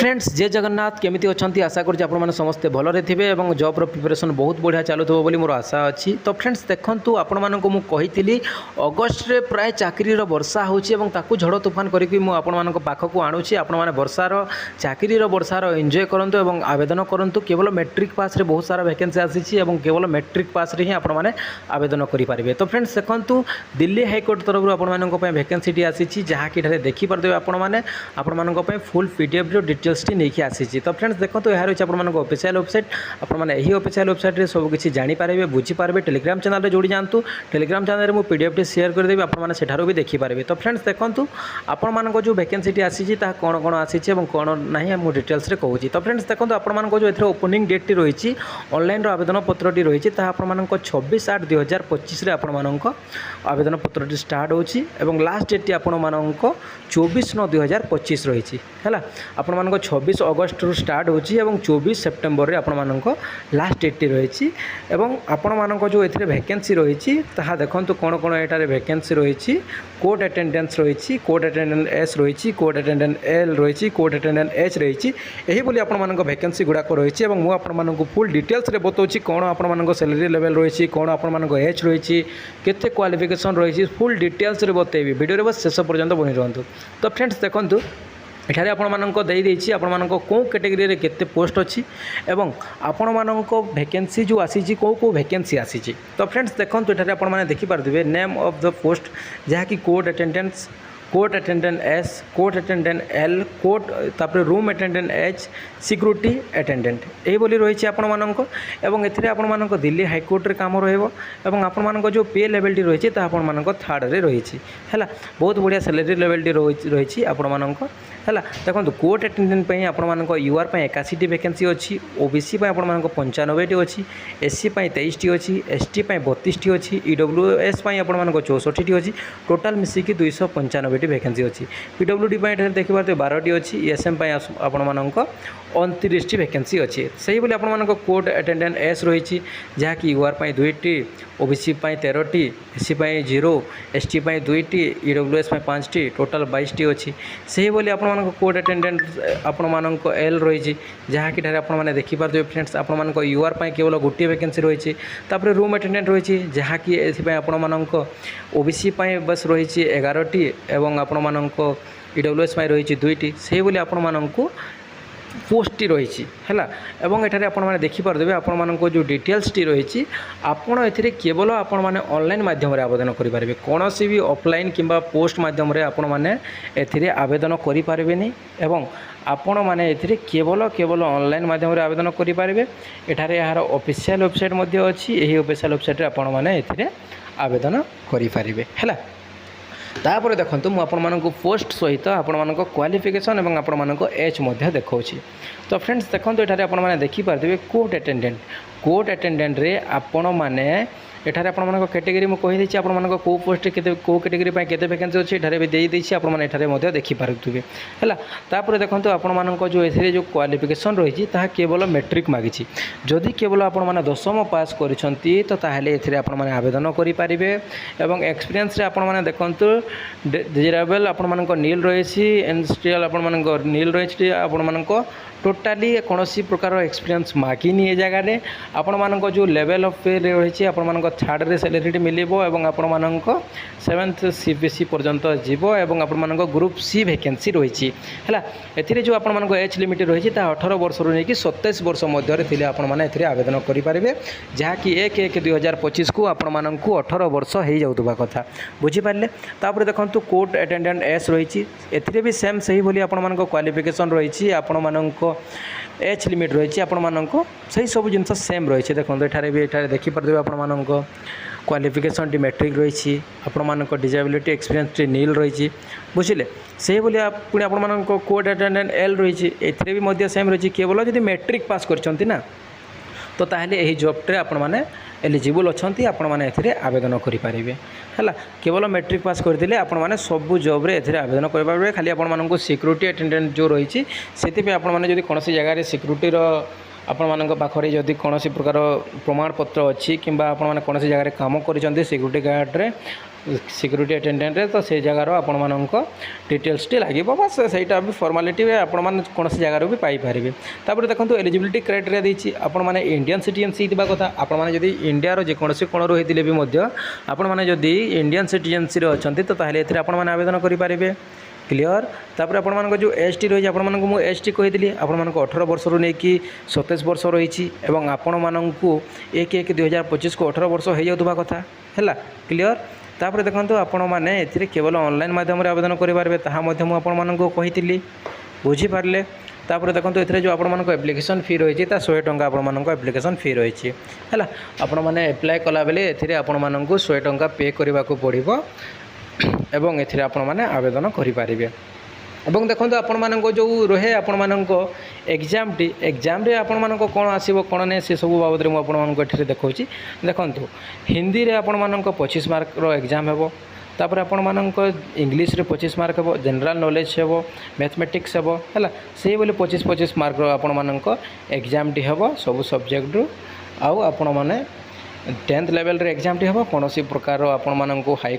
Friends जय जगन्नाथ केमिति अच्छी आशा करुँच आप समस्ते भलरे थे और जॉब्र प्रिपरेशन बहुत बढ़िया चलुव बोली मोर आशा अच्छी। तो फ्रेंड्स देखूँ आपण मानक मुझे अगस्ट रे प्राय चाकरी वर्षा होची झड़ तूफान करके आपण पाखक आणुची आपण मैंने वर्षार चाकरी वर्षार एंजॉय करूँ और आवेदन करूँ। केवल मैट्रिक पास रे बहुत सारा वैकेंसी आसी केवल मैट्रिक पास रे ही आपण मैंने आवेदन करेंगे। तो फ्रेंड्स देखूँ दिल्ली हाईकोर्ट तरफ आपण वैकेंसी आसी जहाँकि देखिपारे आपण फुल पीडीएफ डिटेल्स नहीं आसी। तो फ्रेंड्स देखो यह रही है ऑफिशियल वेबसाइट आपड़ी ऑफिशियल वेबसाइट रे सब किसी जानीपारे बुझीपारे। टेलीग्राम चैनल जोड़ी जातु टेलीग्राम चैनल में पीडीएफ शेयर करदेवी आपने सेठार भी देखिपारे। तो फ्रेंड्स देखो आपण मान जो वैकेंसी आसी कौन कौन आसी कौन ना मुझे डिटेल्स रे कहूँ। तो फ्रेंड्स देखो आपण जो ए ओपनिंग डेट रही ऑनलाइन आवेदन पत्र रही है 26/8/2025 आपण आवेदन पत्र स्टार्ट होची लास्ट डेट आपण 24/9/2025 रही है। आपण 26 अगस्त रु स्टार्ट होची 24 सेप्टेम्बर रे आपण लास्ट डेट रही। आपण मान जो ए वैकेंसी रही देखो कौन कौन एटारे वैकेंसी रही कोर्ट अटेंडेंस रही कोर्ट अटेंडेंस एस रही कोर्ट अटेंडेंस एल रही कोर्ट अटेंडेंस एच रही यही बोली आपण वैकेंसी गुड़ाक रही। मुझे फुल डिटेल्स रे बताऊँ कौन आपण सैलरी लेवल रही कौन आपण एज रही केते क्वालिफिकेशन रही फुल डिटेल्स रे बतेबी वीडियो बस शेष पर्यंत बनी रहतु। तो फ्रेंड्स देखो एठारे आपण कौ कैटेगरी रे केते पोस्ट अच्छी एवं आपण वैकेंसी जो आसी कौ वैकेंसी आसी। तो फ्रेंड्स देखो एठारे आपण देखिपारे नेम ऑफ द पोस्ट जहाँकि court attendant S court attendant L court तापर room attendant H security attendant यही बोली रही आपण आपण दिल्ली हाईकोर्ट रे काम रही आपण जो पे लेवल टी रही आपण थर्ड रे रही है। बहुत बढ़िया सैलरी लेवल टी रही आपण है। देखो कोर्ट अटेंडेंट आपण यूआर 81 वैकेंसी अच्छी ओबीसी आपण 95 अच्छी एससी 23 अच्छी एसटी 32 अच्छी ईडब्ल्यूएस आपण 64 अच्छी टोटाल मिसिकी 295 वैकेंसी अच्छी पीडब्ल्यूडी देखिए 12 अच्छी एसएम आपण 29 वैकेंसी अच्छी से ही बोली आपण कोर्ट अटेंडेंट एस रही जहाँकि यूआर 2टी ओबीसी 13टी एससी 0 एसटी 2टी ईडब्ल्यूएस 5टी टोटाल 22 अच्छी से ही बोली आपण कोर्ट अटेंडेंट आपण एल रही जहाँकि आपने देखिपारे फ्रेंड्स आपण यूआर केवल गोटे वैकेंसी रही रूम अटेंडेंट रही जहाँकि आपण ओबीसी बस रही 11टी एवं आपण ईडब्ल्यूएस रही 2टी से बोली आपण पोस्ट टी रही है। एवं एठारे आपण माने देखिपारे आपण जो डिटेल्स टी रही आपण एथिरे केवल आपण माने ऑनलाइन माध्यम रे आवेदन करि पारिबे कौन सी भी ऑफलाइन किंबा पोस्ट माध्यम रे आपण माने एथिरे आवेदन करि पारिबेनी एवं आपण माने एथिरे केवल ऑनलाइन माध्यम रे आवेदन करि पारिबे। एठारे यार ऑफिशियल वेबसाइट मध्ये अछि एही ऑफिशियल वेबसाइट रे आपण माने एथिरे आवेदन करि पारिबे है। तापर देखो मुझे पोस्ट सहित आपण क्वालिफिकेशन और आपण एज देखा। तो फ्रेंड्स देखो ये आपने देखिपारे कोर्ट अटेंडेंट रे आपण मैंने एठारे आपण कैटेगरी मुझे कहीदे आपण कौ पोस्ट कौ कैटेगरी केते वैकेंसी अच्छी एठारे भी देदेछि आपण एठारे देखिपारे है। तापर देखो आपण जो ए जो क्वालिफिकेशन रही केवल मैट्रिक मागी जदि केवल आपण मैंने 10वीं पास करिसेंती तो ताहले एथिरे आपण मैंने आवेदन करेंगे। एवं एक्सपीरियंस रे आपण मैंने देखो डिजरेबल आपण नील रही इंडस्ट्रियल आपण नील रही आपण टोटाली कौन प्रकार एक्सपीरियंस मागिनी ए जगह आपण जो लेवल ऑफ पे रही आपण थर्ड रे सैलरी मिले और आपण 7th सीबीएसई पर्यंत जीव और आपण ग्रुप सी वैकेंसी रही है। एथिरे जो आपण एज लिमिट रही 18 वर्ष रु नहीं 27 वर्ष मध्य थे आपण आवेदन करेंगे जहाँकि 1/1/2025 को आपण 18 वर्ष हो जाऊा कथा बुझीपारे। तापर देखो कोर्ट अटेंडेंट एस रही एथिरे भी सेम सही बोली आपण क्वालिफिकेशन रही आपण एज लिमिट रही आपण सही सब जिनस सेम रही। देखो ये देखिपारे आपण क्वालिफिकेशन टी मैट्रिक रही आपण डिजेबिलिटी एक्सपीरियंस टी नील रही बुझिले से बोली पुणी आपण कोर्ट अटेंडेंट एल रही एथिरे भी सेम रही केवल जब मैट्रिक पास करछंती ना तो ताहले यही जॉब आपण मैंने एलिजिबल अच्छा आपण मैंने आवेदन करेंगे है। केवल मैट्रिक पास करदे आपण मैंने सब जॉब रे एथिरे आवेदन करेंगे खाली आपण सिक्यूरीटी अटेंडेंट जो रही से आप कौन सी जगह सिक्यूरीटी ଆପଣମାନଙ୍କ ପାଖରେ ଯଦି କୌଣସି ପ୍ରକାର ପ୍ରମାଣପତ୍ର ଅଛି କିମ୍ବା ଆପଣମାନେ କୌଣସି ଜାଗାରେ କାମ କରିଛନ୍ତି ସିକ୍ୟୁରିଟି ଗାର୍ଡ଼ରେ ସିକ୍ୟୁରିଟି ଆଟେଣ୍ଡାଣ୍ଟରେ ତ ସେଇ ଜାଗାର ଆପଣମାନଙ୍କ ଡିଟେଲ୍ସଟି ଲାଗିବ ବାସ୍ ସେଇଟା ବି ଫର୍ମାଲିଟି ଆପଣମାନେ କୌଣସି ଜାଗାରୁ ବି ପାଇପାରିବେ। ତାପରେ ଦେଖନ୍ତୁ ଏଲିଜିବିଲିଟି କ୍ରାଇଟେରିଆ ଦେଇଛି ଆପଣମାନେ ଇଣ୍ଡିଆନ୍ ସିଟିଜେନ୍ସ ହେଇଥିବା କଥା। ଆପଣମାନେ ଯଦି ଇଣ୍ଡିଆର ଯେକୌଣସି କୋଣରୁ ହେଇଥିଲେ ବି ମଧ୍ୟ ଆପଣମାନେ ଯଦି ଇଣ୍ଡିଆନ୍ ସିଟିଜେନ୍ସିରେ ଅଛନ୍ତି ତ ତାହେଲେ ଏଥିରେ ଆପଣମାନେ ଆବେଦନ କରିପାରିବେ। କ୍ଲିଅର। ତାପରେ ଆପଣମାନଙ୍କ ଯେଉଁ ଏଜ୍ଟି ରହିଛି ଆପଣମାନଙ୍କୁ ମୁଁ ଏଜ୍ଟି କହିଥିଲି ଆପଣମାନଙ୍କୁ 18 ବର୍ଷରୁ ନେଇକି 27 ବର୍ଷ ରହିଛି ଏବଂ ଆପଣମାନଙ୍କୁ 1/1/2025କୁ 18 ବର୍ଷ ହୋଇଯାଉଥିବା କଥା ହେଲା। କ୍ଲିଅର। ତାପରେ ଦେଖନ୍ତୁ ଆପଣମାନେ ଏଥିରେ କେବଳ ଅନଲାଇନ୍ ମାଧ୍ୟମରେ ଆବେଦନ କରିପାରିବେ ତାହା ମଧ୍ୟ ମୁଁ ଆପଣମାନଙ୍କୁ କହିଥିଲି। ବୁଝିପାରିଲେ। ତାପରେ ଦେଖନ୍ତୁ ଏଥିରେ ଯେଉଁ ଆପଣମାନଙ୍କ ଆପ୍ଲିକେସନ୍ ଫି ରହିଛି ତା 100 ଟଙ୍କା ଆପଣମାନଙ୍କ ଆପ୍ଲିକେସନ୍ ଫି ରହିଛି ହେଲା। ଆପଣମାନେ ଆପ୍ଲାଏ କଲାବେଳେ ଏଥିରେ ଆପଣମାନଙ୍କୁ 100 ଟଙ୍କା ପେ କରିବାକୁ ପଡ଼ିବ ଏବଂ ଏଥିରେ ଆପଣମାନେ ଆବେଦନ କରିପାରିବେ। ଏବଂ ଦେଖନ୍ତୁ ଆପଣମାନଙ୍କ ଯେଉଁ ରହେ ଆପଣମାନଙ୍କ ଏକ୍ଜାମ୍ରେ ଆପଣମାନଙ୍କ କ'ଣ ଆସିବ କ'ଣ ନାହିଁ ସେସବୁ ବାବଦରେ ମୁଁ ଆପଣମାନଙ୍କୁ ଏଠାରେ ଦେଖାଉଛି। ଦେଖନ୍ତୁ ହିନ୍ଦୀରେ ଆପଣମାନଙ୍କ 25 ମାର୍କର ଏକ୍ଜାମ୍ ହେବ। ତାପରେ ଆପଣମାନଙ୍କ ଇଂଲିଶରେ 25 ମାର୍କ ହେବ, ଜେନେରାଲ୍ ନଲେଜ୍ ହେବ, ମ୍ୟାଥମେଟିକ୍ସ ହେବ ହେଲା। ସେଇଭଳି 25 ମାର୍କର ଆପଣମାନଙ୍କ ଏକ୍ଜାମ୍ଟି ହେବ ସବୁ ସବଜେକ୍ଟରୁ। ଆଉ ଆପଣମାନେ 10th ଲେଭେଲରେ ଏକ୍ଜାମ୍ଟି ହେବ। କୌଣସି ପ୍ରକାର ଆପଣମାନଙ୍କୁ ହାଇ